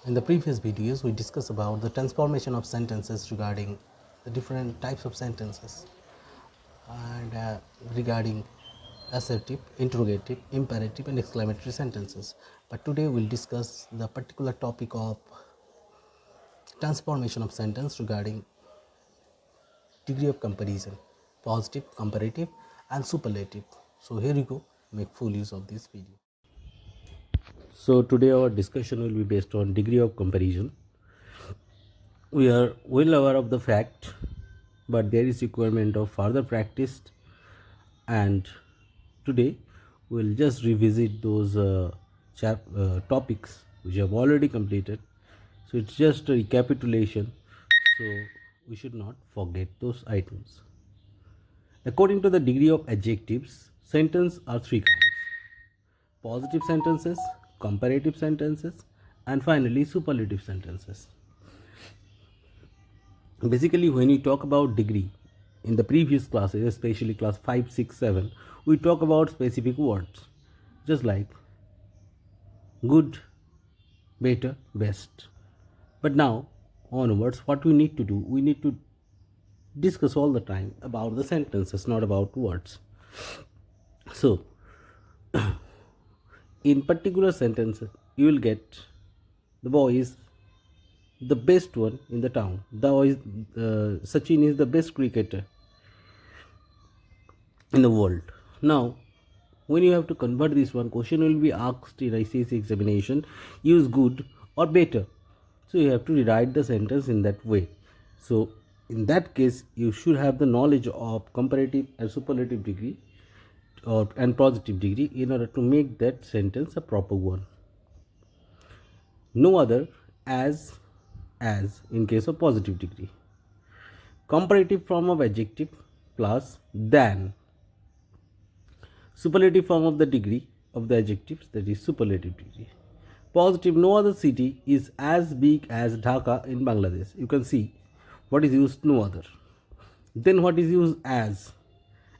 In the previous videos, we discussed about the transformation of sentences regarding the different types of sentences and regarding assertive, interrogative, imperative and exclamatory sentences. But today we'll discuss the particular topic of transformation of sentence regarding degree of comparison, positive, comparative and superlative. So here you go, make full use of this video. So today our discussion will be based on degree of comparison. We are well aware of the fact, but there is requirement of further practice, and today we'll just revisit those topics which have already completed. So it's just a recapitulation, so we should not forget those items. According to the degree of adjectives, sentences are three kinds: positive sentences, comparative sentences, and finally superlative sentences. Basically, when you talk about degree in the previous classes, especially class 5, 6, 7, we talk about specific words just like good, better, best. But now onwards, what we need to do, we need to discuss all the time about the sentences, not about words. So in particular sentences, you will get the boy is the best one in the town. Sachin is the best cricketer in the world. Now, when you have to convert this one, question will be asked in ICSE examination: use good or better. So you have to rewrite the sentence in that way. So in that case, you should have the knowledge of comparative and superlative degree and positive degree in order to make that sentence a proper one. No other, as in case of positive degree. Comparative form of adjective plus than. Superlative form of the degree of the adjectives, that is superlative degree. Positive, no other city is as big as Dhaka in Bangladesh. You can see what is used, no other. Then what is used, as,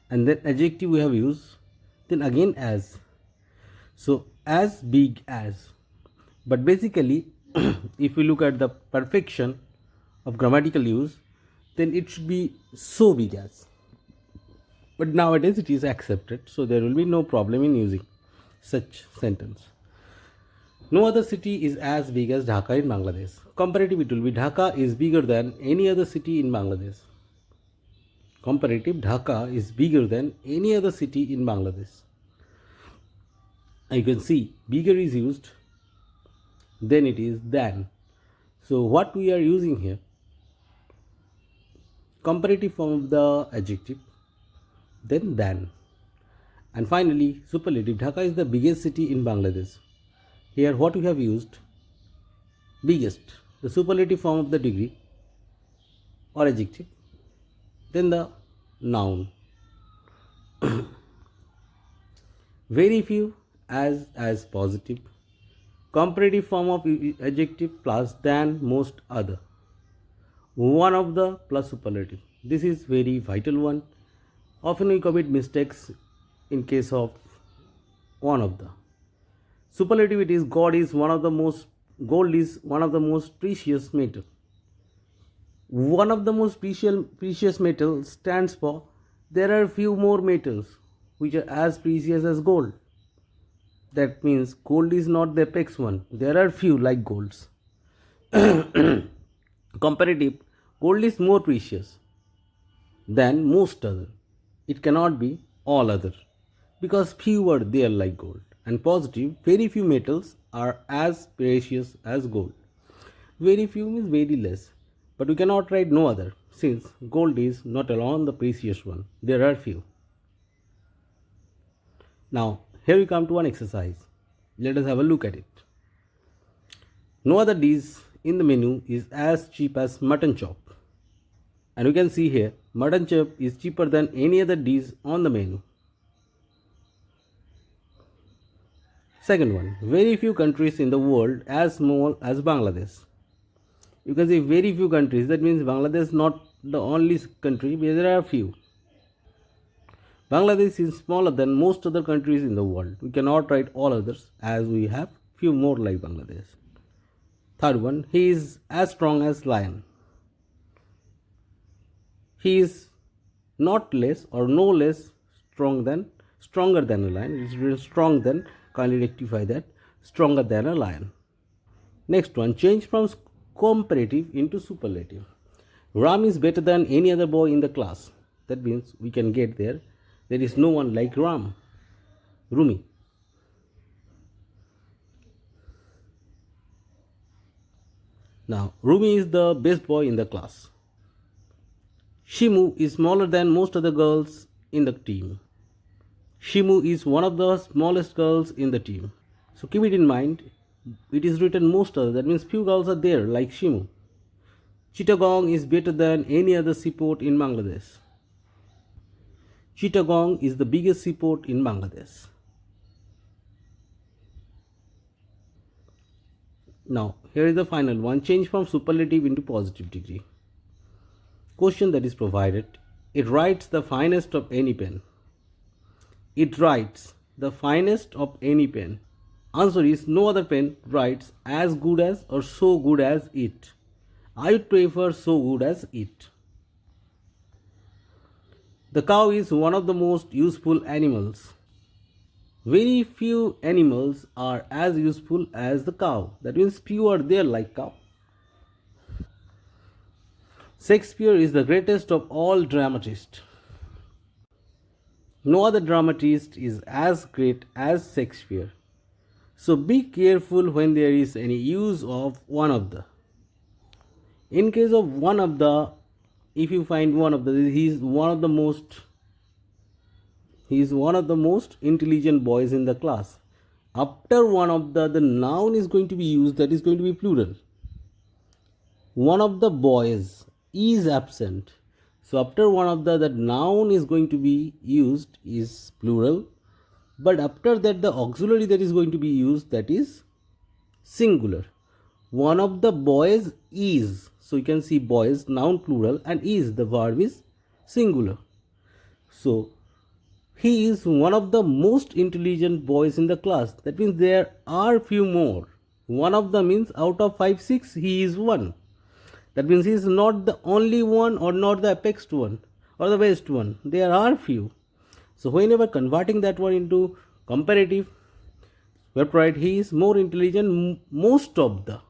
and then adjective we have used, then again as. So as big as. But basically if we look at the perfection of grammatical use, then it should be so big as. But nowadays it is accepted, so there will be no problem in using such sentence. No other city is as big as Dhaka in Bangladesh. Comparative, it will be Dhaka is bigger than any other city in Bangladesh. Comparative, Dhaka is bigger than any other city in Bangladesh. You can see bigger is used, then it is than. So what we are using here, comparative form of the adjective, then than. And finally superlative, Dhaka is the biggest city in Bangladesh. Here what we have used, biggest, the superlative form of the degree or adjective, then the noun. Very few, as positive. Comparative form of adjective plus than, most other. One of the plus superlative. This is very vital one. Often we commit mistakes in case of one of the. Superlative, it is gold is one of the most precious metal. One of the most precious metal stands for there are few more metals which are as precious as gold. That means gold is not the apex one. There are few like golds. Comparative, gold is more precious than most other. It cannot be all other because few are there like gold. And positive, very few metals are as precious as gold. Very few means very less. But we cannot write no other, since gold is not alone the precious one. There are few. Now here we come to one exercise. Let us have a look at it. No other dish in the menu is as cheap as mutton chop. And you can see here, mutton chop is cheaper than any other dish on the menu. Second one, very few countries in the world as small as Bangladesh. You can see very few countries, that means Bangladesh is not the only country, but there are few. Bangladesh is smaller than most other countries in the world. We cannot write all others as we have few more like Bangladesh. Third one, he is as strong as lion. He is not less or no less stronger than a lion. It is really strong than, kindly rectify that, stronger than a lion. Next one, change from comparative into superlative. Ram is better than any other boy in the class. That means we can get there. There is no one like Rumi. Now, Rumi is the best boy in the class. Shimu is smaller than most of the girls in the team. Shimu is one of the smallest girls in the team. So keep it in mind. It is written most other. That means few girls are there like Shimu. Chittagong is better than any other seaport in Bangladesh. Chittagong is the biggest seaport in Bangladesh. Now, here is the final one. Change from superlative into positive degree. Question that is provided. It writes the finest of any pen. It writes the finest of any pen. Answer is no other pen writes as good as or so good as it. I would prefer so good as it. The cow is one of the most useful animals. Very few animals are as useful as the cow. That means few are there like cow. Shakespeare is the greatest of all dramatists. No other dramatist is as great as Shakespeare. So be careful when there is any use of one of the. In case of one of the, if you find one of the, he is one of the most intelligent boys in the class. After one of the noun is going to be used, that is going to be plural. One of the boys is absent. So after one of the noun is going to be used is plural. But after that the auxiliary that is going to be used, that is singular. One of the boys is. So you can see boys, noun plural, and is, the verb is singular. So he is one of the most intelligent boys in the class. That means there are few more. One of them means out of 5, 6, he is one. That means he is not the only one or not the apex one or the best one. There are few. So whenever converting that one into comparative, we write he is more intelligent than most of the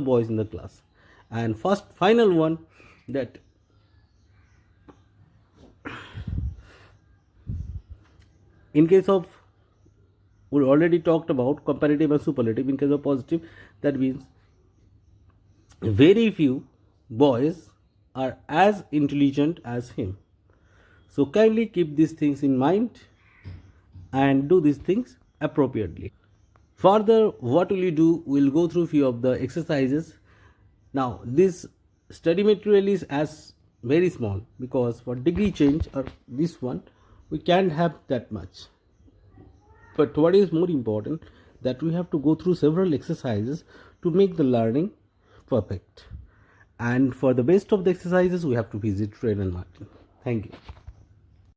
boys in the class. And final one, that in case of, we already talked about comparative and superlative. In case of positive, that means very few boys are as intelligent as him. So kindly keep these things in mind and do these things appropriately. Further, what will you do? We'll go through few of the exercises. Now, this study material is as very small because for degree change or this one, we can't have that much. But what is more important, that we have to go through several exercises to make the learning perfect. And for the best of the exercises, we have to visit Red and Martin. Thank you.